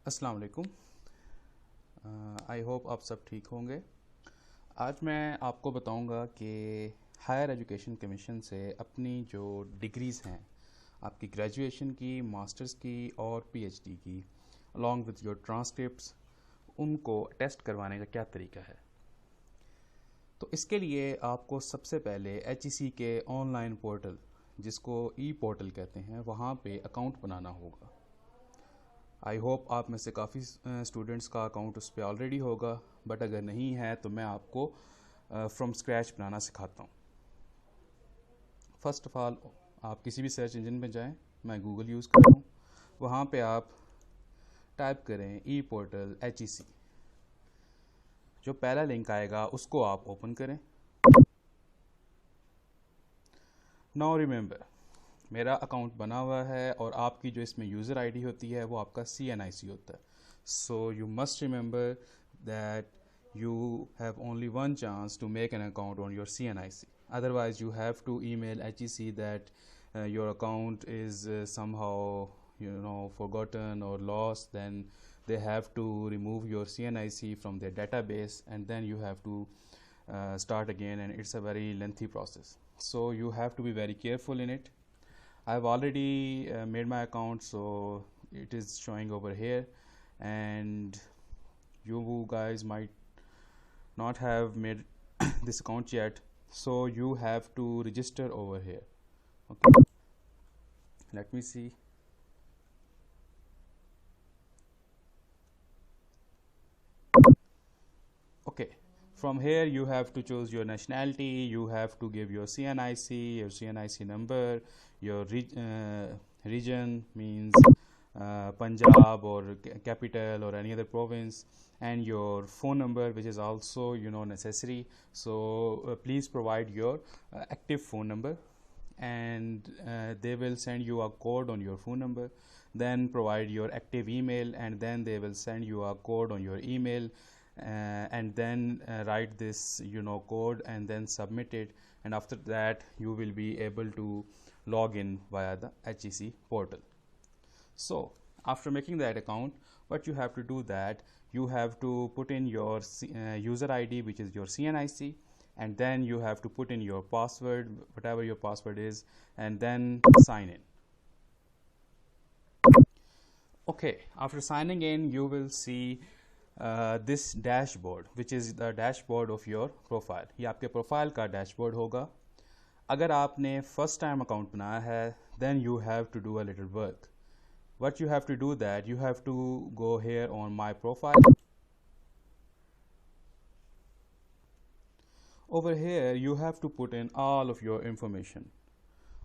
अस्सलाम वालेकुम। I hope आप सब ठीक होंगे। आज मैं आपको बताऊंगा कि हायर एजुकेशन कमीशन से अपनी जो डिग्रीज़ हैं, आपकी ग्रेजुएशन की, मास्टर्स की और पीएचडी की, अलॉन्ग विद योर ट्रांसक्रिप्ट्स, उनको टेस्ट करवाने का क्या तरीका है। तो इसके लिए आपको सबसे पहले एचईसी के ऑनलाइन पोर्टल, जिसको ई पोर्टल कहते हैं, वहाँ पे अकाउंट बनाना होगा। आई होप आप में से काफ़ी स्टूडेंट्स का अकाउंट उस पर ऑलरेडी होगा, बट अगर नहीं है तो मैं आपको फ्रॉम स्क्रैच बनाना सिखाता हूँ। फर्स्ट ऑफ ऑल आप किसी भी सर्च इंजन में जाएं, मैं गूगल यूज़ कर रहा हूँ, वहाँ पे आप टाइप करें ई पोर्टल एचईसी। जो पहला लिंक आएगा उसको आप ओपन करें। नाउ रिमेंबर, मेरा अकाउंट बना हुआ है और आपकी जो इसमें यूज़र आईडी होती है वो आपका CNIC होता है। So you must remember that you have only one chance to make an account on your CNIC. Otherwise, you have to email HEC that your account is somehow forgotten or lost. Then they have to remove your CNIC from their database, and then you have to start again, and it's a very lengthy process. So you have to be very careful in it. I've already made my account, so it is showing over here, and you guys might not have made this account yet, so you have to register over here. Okay, let me see. Okay, from here you have to choose your nationality, you have to give your CNIC number, your region means Punjab or capital or any other province, and your phone number, which is also necessary. So please provide your active phone number, and they will send you a code on your phone number. Then provide your active email, and then they will send you a code on your email, and then write this code and then submit it, and after that you will be able to log in via the HEC portal. So after making that account, what you have to do, that you have to put in your user ID, which is your CNIC, and then you have to put in your password, whatever your password is, and then sign in. Okay, after signing in you will see this dashboard, which is the dashboard of your profile. ये आपके profile का dashboard होगा। अगर आपने first time account बनाया है, then you have to do a little work. What you have to do, that you have to go here on my profile. Over here you have to put in all of your information.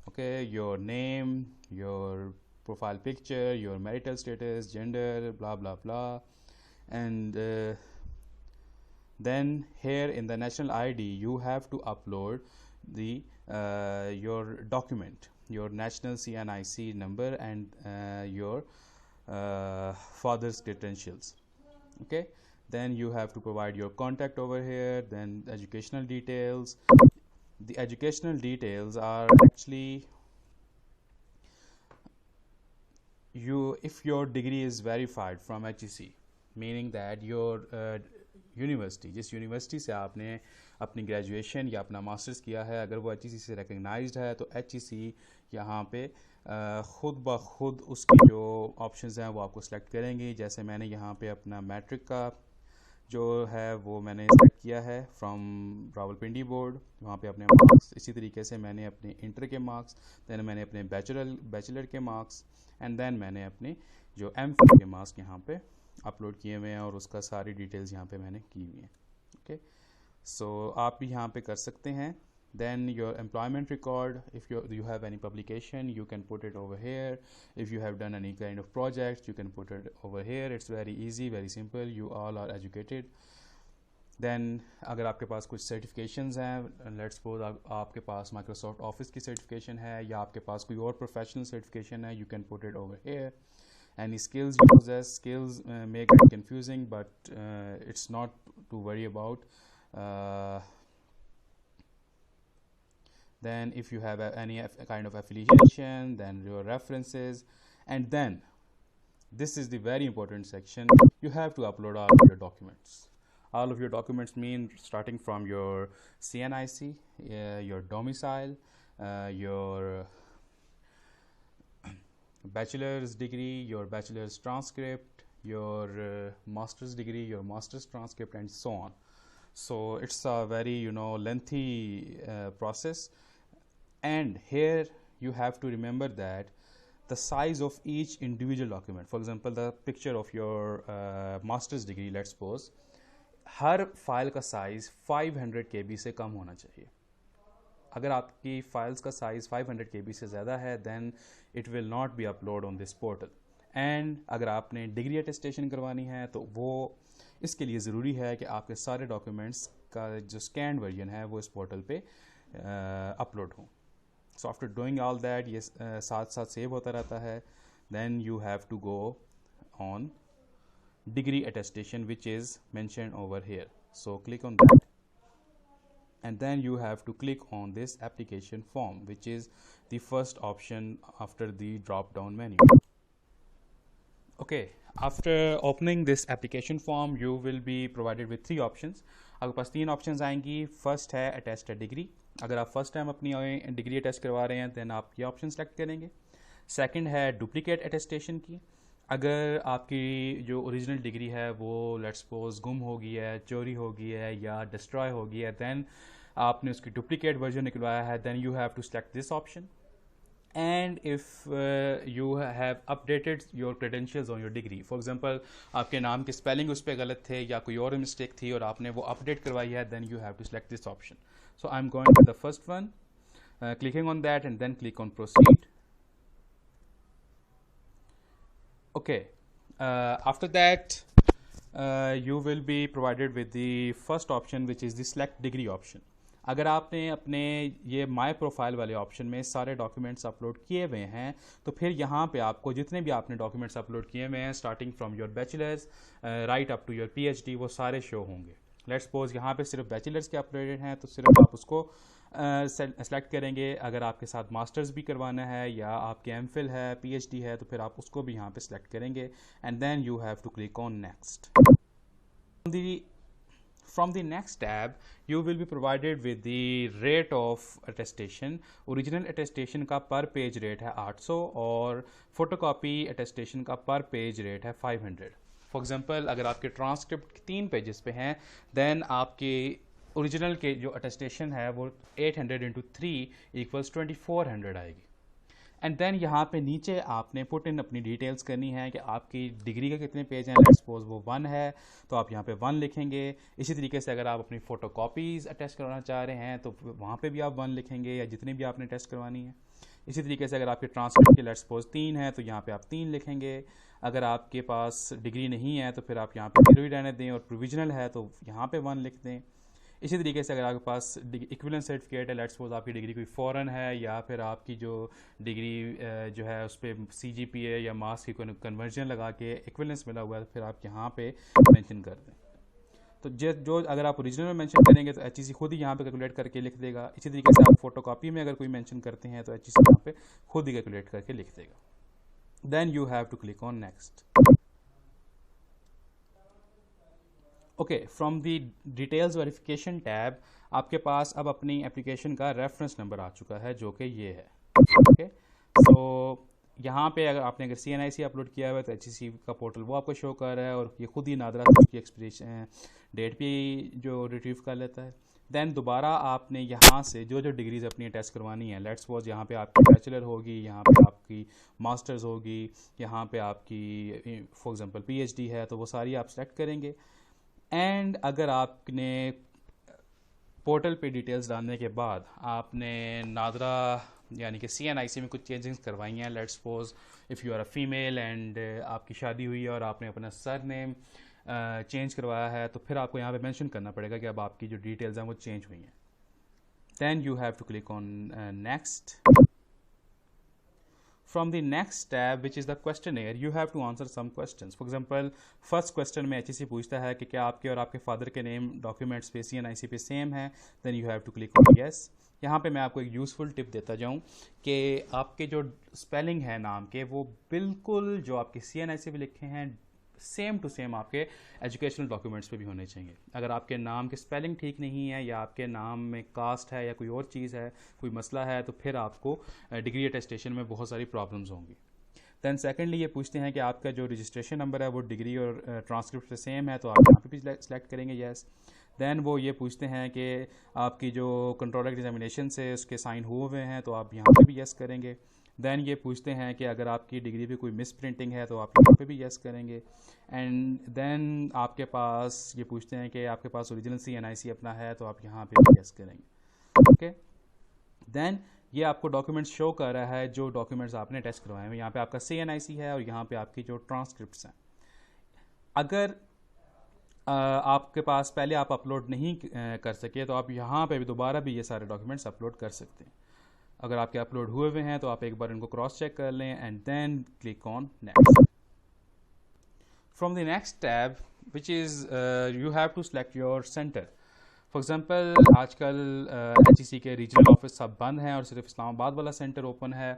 Okay, your name, your profile picture, your marital status, gender, blah blah blah, and then here in the national ID you have to upload the your document, your national CNIC number, and your father's credentials. Okay, then you have to provide your contact over here, then educational details. The educational details are actually, if your degree is verified from HEC, meaning that your university, जिस university से आपने अपनी graduation या अपना masters किया है, अगर वो HEC से रिकग्नाइज्ड है, तो HEC यहाँ पे ख़ुद ब खुद उसकी जो ऑप्शंस हैं वो आपको सेलेक्ट करेंगे। जैसे मैंने यहाँ पे अपना मैट्रिक का जो है वो मैंने सेलेक्ट किया है फ्रॉम रावलपिंडी बोर्ड, वहाँ पे अपने मार्क्स। इसी तरीके से मैंने अपने इंटर के मार्क्स, देन मैंने अपने बैचलर के मार्क्स, एंड देन मैंने अपने जो MPhil के मार्क्स यहाँ पे अपलोड किए हुए हैं, और उसका सारी डिटेल्स यहाँ पे मैंने की हुई हैं। ओके, सो आप भी यहाँ पे कर सकते हैं। Then your employment record, if you have any publication, you can put it over here. If you have done any kind of project, you can put it over here. It's very easy, very simple. You all are educated. Then अगर आपके पास कुछ certifications हैं, let's suppose आपके पास Microsoft office की certification है, या आपके पास कोई और प्रोफेशनल सर्टिफिकेशन है, you can put it over here. Any skills you possess, skills may get confusing, but it's not to worry about. Then if you have any kind of affiliation, then your references, and then this is the very important section. You have to upload all of your documents. All of your documents mean starting from your CNIC, your domicile, your bachelor's degree, your bachelor's transcript, your master's degree, your master's transcript, and so on. So it's a very lengthy process, and here you have to remember that the size of each individual document, for example the picture of your master's degree, let's suppose, her file का size 500 KB से कम होना चाहिए. अगर आपकी files का size 500 KB से ज़्यादा है then it will not be upload on this portal. And अगर आपने डिग्री अटेस्टेशन करवानी है तो वो इसके लिए ज़रूरी है कि आपके सारे डॉक्यूमेंट्स का जो स्कैन वर्जन है वो इस पोर्टल पे अपलोड हो. So after doing all that ये साथ साथ सेव होता रहता है. Then you have to go on degree attestation, which is mentioned over here. So click on that, and then you have to click on this application form, which is the first option after the drop down menu. Okay, after opening this application form you will be provided with 3 options. आपके पास 3 options आएंगी. First है attest degree. अगर आप first time अपनी degree attest करवा रहे हैं then आप ये ऑप्शन सेलेक्ट करेंगे. सेकंड है डुप्लीकेट अटेस्टेशन की. अगर आपकी जो ओरिजिनल डिग्री है वो लेट्स सपोज गुम हो गई है, चोरी हो गई है या डिस्ट्रॉय हो गई है, देन आपने उसकी डुप्लीकेट वर्जन निकलवाया है, then you have to select this option. And if you have updated your credentials on your degree, for example आपके नाम के स्पेलिंग उस पर गलत थे या कोई और मिस्टेक थी और आपने वो अपडेट करवाई है, then you have to select this option. So I am going to the first one, clicking on that and then click on proceed. Okay, after that you will be provided with the first option, which is the select degree option. अगर आपने अपने ये my profile वाले option में सारे documents upload किए हुए हैं तो फिर यहाँ पे आपको जितने भी आपने डॉक्यूमेंट्स अपलोड किए हुए हैं starting from your bachelors right up to your PhD वो सारे शो होंगे. लेट्स सपोज यहाँ पे सिर्फ बैचलर्स के अपलोडेड हैं तो सिर्फ आप उसको सेलेक्ट करेंगे. अगर आपके साथ मास्टर्स भी करवाना है या आपके MPhil है, PhD है, तो फिर आप उसको भी यहाँ पे सेलेक्ट करेंगे and then you have to click on next. From the next tab you will be provided with the rate of attestation. Original attestation का पर पेज रेट है 800 और फोटोकॉपी अटेस्टेशन का पर पेज रेट है 500. फॉर एग्जांपल अगर आपके transcript 3 pages पे हैं देन आपके ओरिजिनल के जो अटेस्टेशन है वो 800 इंटू 3 इक्वल्स 2400 आएगी. एंड देन यहाँ पे नीचे आपने पुट इन अपनी डिटेल्स करनी है कि आपकी डिग्री के कितने पेज हैं. लेट्स सपोज वो 1 है तो आप यहाँ पे 1 लिखेंगे. इसी तरीके से अगर आप अपनी फ़ोटो कॉपीज़ अटेस्ट करवाना चाह रहे हैं तो वहाँ पे भी आप 1 लिखेंगे या जितनी भी आपने टेस्ट करवानी है. इसी तरीके से अगर आपके ट्रांसक्रिप्ट के लेट्स सपोज 3 है तो यहाँ पे आप 3 लिखेंगे. अगर आपके पास डिग्री नहीं है तो फिर आप यहाँ पे 0 ही रहने दें और प्रोविजनल है तो यहाँ पे 1 लिख दें. इसी तरीके से अगर आपके पास इक्विवेलेंस सर्टिफिकेट है, लेट्स सपोज आपकी डिग्री कोई फॉरेन है या फिर आपकी जो डिग्री जो है उस पर CGPA या मार्क्स की कन्वर्जन लगा के इक्विवेलेंस मिला हुआ है तो फिर आप यहाँ पे मेंशन कर दें. तो जो अगर आप ओरिजिनल में मेंशन करेंगे तो HEC खुद ही यहाँ पे कैलकुलेट करके लिख देगा. इसी तरीके से आप फोटोकॉपी में अगर कोई मेंशन करते हैं तो HEC यहाँ पे खुद ही कैलकुलेट करके लिख देगा. Then you have to click on next. Okay, from the details verification tab आपके पास अब अपनी एप्लीकेशन का रेफरेंस नंबर आ चुका है जो कि ये है. ओके, सो यहाँ पे अगर CNIC अपलोड किया हुआ है तो HEC का पोर्टल वो आपको शो कर रहा है और ये खुद ही नादरा से उसकी एक्सप्रेशन डेट भी जो रिट्रीव कर लेता है. देन दोबारा आपने यहाँ से जो डिग्रीज अपनी टेस्ट करवानी है, लेट्स सपोज यहाँ पे आपकी बैचलर होगी, यहाँ पे आपकी मास्टर्स होगी, यहाँ पे आपकी फॉर एग्जांपल PhD है तो वो सारी आप सेलेक्ट करेंगे. एंड अगर आपने पोर्टल पे डिटेल्स डालने के बाद आपने नादरा यानी कि CNIC में कुछ चेंजेस करवाई हैं, let's suppose if you are a female and आपकी शादी हुई है और आपने अपना सर नेम चेंज करवाया है तो फिर आपको यहाँ पे मेंशन करना पड़ेगा कि अब आपकी जो डिटेल्स हैं वो चेंज हुई हैं. Then you have to click on next. From the next tab, which is the questionnaire, you have to answer some questions. For example, first question में HEC पूछता है कि क्या आपके और आपके फादर के नेम डॉक्यूमेंट्स पे CNIC पे सेम है, then you have to click on yes. यहाँ पे मैं आपको एक यूज़फुल टिप देता जाऊँ कि आपके जो स्पेलिंग है नाम के वो बिल्कुल जो आपके CNIC पे लिखे हैं सेम टू सेम आपके एजुकेशनल डॉक्यूमेंट्स पे भी होने चाहिए. अगर आपके नाम के स्पेलिंग ठीक नहीं है या आपके नाम में कास्ट है या कोई और चीज़ है, कोई मसला है, तो फिर आपको डिग्री अटेस्टेशन में बहुत सारी प्रॉब्लम्स होंगी. दैन सेकेंडली ये पूछते हैं कि आपका जो रजिस्ट्रेशन नंबर है वो डिग्री और ट्रांसक्रिप्ट से सेम है, तो आप यहाँ पे भी सिलेक्ट करेंगे यस. दैन वो ये पूछते हैं कि आपकी जो कंट्रोल एग्जामिनेशन से उसके साइन हुए हुए हैं, तो आप यहाँ पे भी यस करेंगे. दैन ये पूछते हैं कि अगर आपकी डिग्री पे कोई मिस प्रिंटिंग है तो आप यहाँ पे भी यस करेंगे. एंड देन आपके पास ये पूछते हैं कि आपके पास ओरिजिनल CNIC अपना है, तो आप यहाँ पे भी यस करेंगे. ओके. देन ये आपको डॉक्यूमेंट्स शो कर रहा है जो डॉक्यूमेंट्स आपने टेस्ट करवाए हैं. यहाँ पे आपका CNIC है और यहाँ पे आपकी जो ट्रांसक्रिप्ट्स हैं. अगर आपके पास पहले आप अपलोड नहीं कर सके तो आप यहाँ पे भी दोबारा भी ये सारे डॉक्यूमेंट्स अपलोड कर सकते हैं. अगर आपके अपलोड हुए हुए हैं तो आप एक बार इनको क्रॉस चेक कर लें and then click on next. From the next tab which is you have to select your centre. For example आजकल HEC के रीजनल ऑफिस सब बंद हैं और सिर्फ इस्लामाबाद वाला सेंटर ओपन है,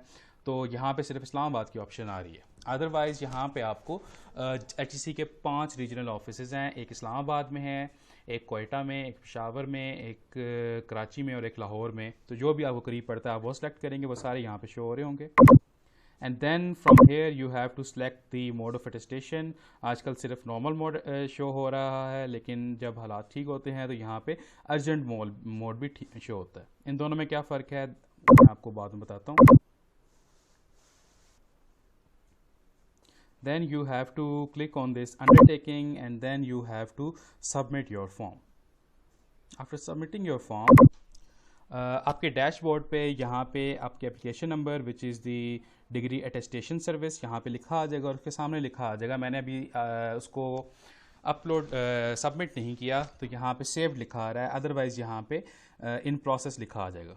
तो यहाँ पे सिर्फ इस्लामाबाद की ऑप्शन आ रही है. अदरवाइज़ यहाँ पे आपको HEC के 5 रीजनल ऑफिस हैं. एक इस्लामाबाद में है, एक कोयटा में, एक पेशावर में, एक कराची में और एक लाहौर में. तो जो भी आपको करीब पड़ता है आप वो सिलेक्ट करेंगे, वो सारे यहाँ पे शो हो रहे होंगे. And then from here you have to select the mode of attestation. आजकल सिर्फ नॉर्मल मोड शो हो रहा है, लेकिन जब हालात ठीक होते हैं तो यहाँ पे अर्जेंट मोड भी शो होता है. इन दोनों में क्या फ़र्क है मैं आपको बाद में बताता हूँ. Then you have to click on this undertaking and then you have to submit your form. After submitting your form, आपके डैशबोर्ड पे यहाँ पे आपके application number which is the degree attestation service यहाँ पे लिखा आ जाएगा और उसके सामने लिखा आ जाएगा. मैंने अभी उसको अपलोड सबमिट नहीं किया तो यहाँ पे सेव्ड लिखा आ रहा है, अदरवाइज़ यहाँ पे इन प्रोसेस लिखा आ जाएगा.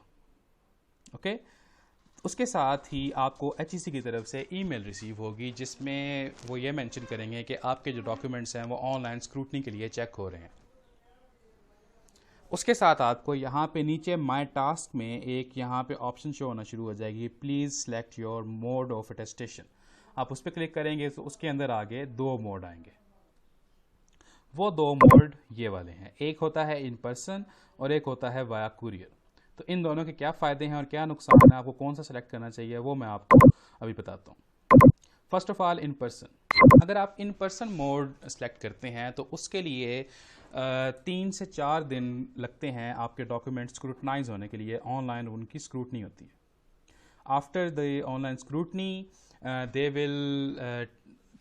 ओके. उसके साथ ही आपको HEC की तरफ से ईमेल रिसीव होगी जिसमें वो ये मेंशन करेंगे कि आपके जो डॉक्यूमेंट्स हैं वो ऑनलाइन स्क्रूटनी के लिए चेक हो रहे हैं. उसके साथ आपको यहाँ पे नीचे माय टास्क में एक यहाँ पे ऑप्शन शो होना शुरू हो जाएगी, please select your mode of attestation. आप उस पर क्लिक करेंगे तो उसके अंदर आगे 2 मोड आएंगे. वो 2 मोड ये वाले हैं, एक होता है इन पर्सन और एक होता है वाया कुरियर. तो इन दोनों के क्या फ़ायदे हैं और क्या नुकसान है, आपको कौन सा सेलेक्ट करना चाहिए वो मैं आपको अभी बताता हूँ. First of all in person. अगर आप इन पर्सन मोड सेलेक्ट करते हैं तो उसके लिए 3 से 4 दिन लगते हैं आपके डॉक्यूमेंट स्क्रूटनाइज होने के लिए. ऑनलाइन उनकी स्क्रूटनी होती है. After the online scrutiny they will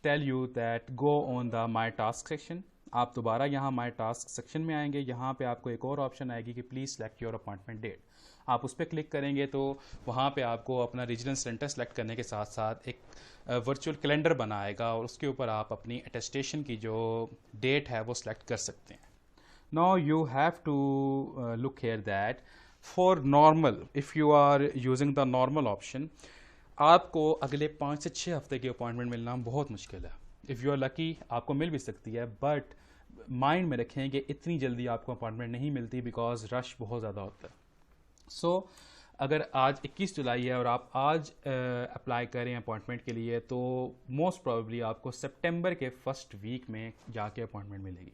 tell you that go on the my task section. आप दोबारा यहाँ माई टास्क सेक्शन में आएंगे. यहाँ पे आपको एक और ऑप्शन आएगी कि please select your appointment date. आप उस पर क्लिक करेंगे तो वहाँ पे आपको अपना रीजनल सेंटर सेलेक्ट करने के साथ साथ एक वर्चुअल कैलेंडर बनाएगा और उसके ऊपर आप अपनी अटेस्टेशन की जो डेट है वो सिलेक्ट कर सकते हैं. Now you have to look here that for normal, if you are using the normal option, आपको अगले 5 से 6 हफ्ते की अपॉइंटमेंट मिलना बहुत मुश्किल है. इफ़ यू आर लकी आपको मिल भी सकती है, बट माइंड में रखें कि इतनी जल्दी आपको अपॉइंटमेंट नहीं मिलती बिकॉज रश बहुत ज़्यादा होता है. सो अगर आज 21 जुलाई है और आप आज अप्लाई करें अपॉइंटमेंट के लिए तो मोस्ट प्रोबेबली आपको सितंबर के फर्स्ट वीक में जाके अपॉइंटमेंट मिलेगी.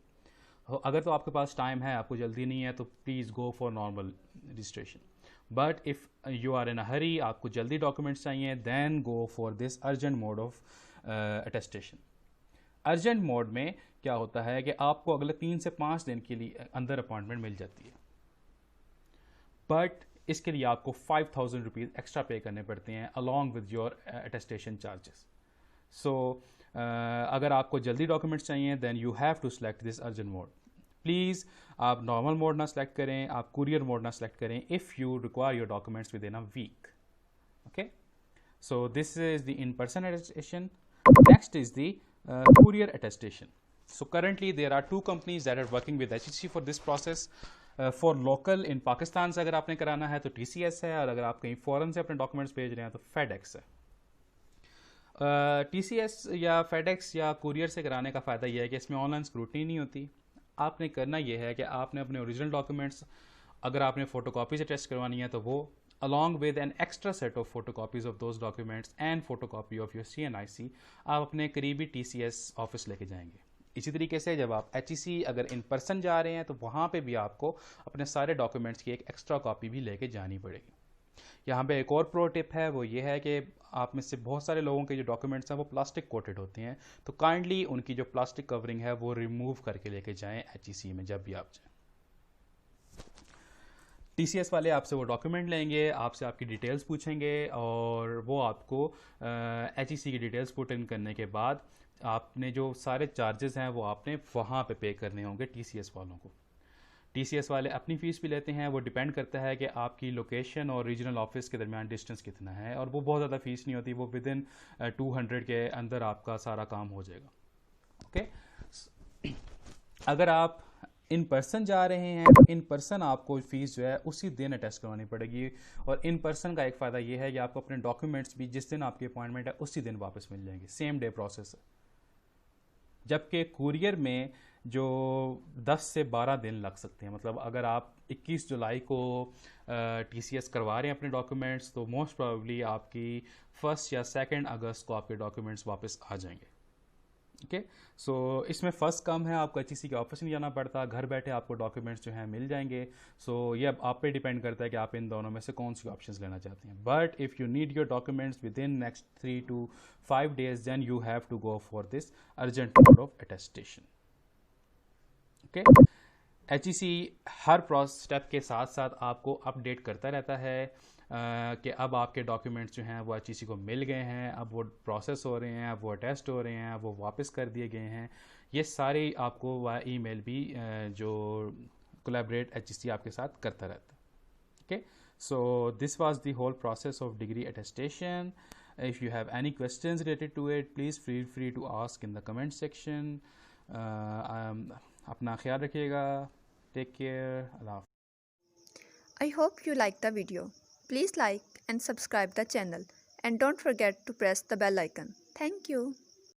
अगर तो आपके पास टाइम है, आपको जल्दी नहीं है, तो please go for normal registration. But if you are in a hurry, आपको जल्दी डॉक्यूमेंट्स चाहिए, then go for this urgent mode of attestation. Urgent mode में क्या होता है कि आपको अगले 3 से 5 दिन के लिए अंदर अपॉइंटमेंट मिल जाती है, बट इसके लिए आपको 5,000 रुपीज़ एक्स्ट्रा पे करने पड़ते हैं along with your attestation charges. So अगर आपको जल्दी डॉक्यूमेंट्स चाहिए then you have to select this urgent mode. Please आप नॉर्मल मोड ना सेलेक्ट करें, आप कुरियर मोड ना सेलेक्ट करें if you require your documents within a week. Okay. So this is the in person attestation. Next is the courier attestation. So currently there are 2 companies that are working with HEC for this process. For local in Pakistan से अगर आपने कराना है तो TCS है, और अगर आप कहीं फॉरेन से अपने डॉक्यूमेंट्स भेज रहे हैं तो FedEx है. TCS या FedEx या कुरियर से कराने का फ़ायदा यह है कि इसमें ऑनलाइन स्क्रूटनी नहीं होती। आपने करना यह है कि आपने अपने ओरिजिनल डॉक्यूमेंट्स, अगर आपने फ़ोटोकॉपीज अटैच करवानी है तो वो, along with an extra set of photocopies of those documents and photocopy of your CNIC, आप अपने करीबी TCS ऑफिस लेके जाएंगे। इसी तरीके से जब आप HEC अगर इन पर्सन जा रहे हैं तो वहाँ पे भी आपको अपने सारे डॉक्यूमेंट्स की एक एक्स्ट्रा कॉपी भी लेके जानी पड़ेगी। यहाँ पे एक और प्रो टिप है, वो ये है कि आप में से बहुत सारे लोगों के जो डॉक्यूमेंट्स हैं वो प्लास्टिक कोटेड होते हैं, तो काइंडली उनकी जो प्लास्टिक कवरिंग है वो रिमूव करके लेके जाएं HEC में जब भी आप जाएं। TCS वाले आपसे वो डॉक्यूमेंट लेंगे, आपसे आपकी डिटेल्स पूछेंगे और वो आपको HEC की डिटेल्स पुट इन करने के बाद आपने जो सारे चार्जेस हैं वो आपने वहाँ पे करने होंगे TCS वालों को। TCS वाले अपनी फ़ीस भी लेते हैं, वो डिपेंड करता है कि आपकी लोकेशन और रीजनल ऑफिस के दरमियान डिस्टेंस कितना है, और वो बहुत ज़्यादा फ़ीस नहीं होती, वो विद इन 200 के अंदर आपका सारा काम हो जाएगा। ओके, अगर आप इन पर्सन जा रहे हैं तो इन पर्सन आपको फ़ीस जो है उसी दिन अटैच करवानी पड़ेगी, और इन पर्सन का एक फ़ायदा ये है कि आपको अपने डॉक्यूमेंट्स भी जिस दिन आपकी अपॉइंटमेंट है उसी दिन वापस मिल जाएंगे, सेम डे प्रोसेस है। जबकि कुरियर में जो 10 से 12 दिन लग सकते हैं, मतलब अगर आप 21 जुलाई को TCS करवा रहे हैं अपने डॉक्यूमेंट्स तो मोस्ट प्रोबेबली आपकी 1 या 2 अगस्त को आपके डॉक्यूमेंट्स वापस आ जाएंगे। ओके, सो इसमें फ़र्स्ट कम है, आपको HEC के ऑफिस नहीं जाना पड़ता, घर बैठे आपको डॉक्यूमेंट्स जो हैं मिल जाएंगे। सो ये अब आप पे डिपेंड करता है कि आप इन दोनों में से कौन सी ऑप्शंस लेना चाहते हैं। But if you need your documents within next 3 to 5 days then you have to go for this urgent mode of attestation. Okay, HEC हर स्टेप के साथ साथ आपको अपडेट करता रहता है कि अब आपके डॉक्यूमेंट्स जो हैं वो HEC को मिल गए हैं, अब वो प्रोसेस हो रहे हैं, अब वो अटेस्ट हो रहे हैं, अब वो वापस कर दिए गए हैं। ये सारे आपको ईमेल भी जो कोलैबोरेट HEC आपके साथ करता रहता है। Okay, so this was the whole process of degree attestation. If you have any questions related to it please feel free to ask in the comment section. अपना ख्याल रखिएगा, टेक केयर, अल्लाह हाफ़िज़। I hope you liked the video. Please like and subscribe the channel and don't forget to press the bell icon. Thank you.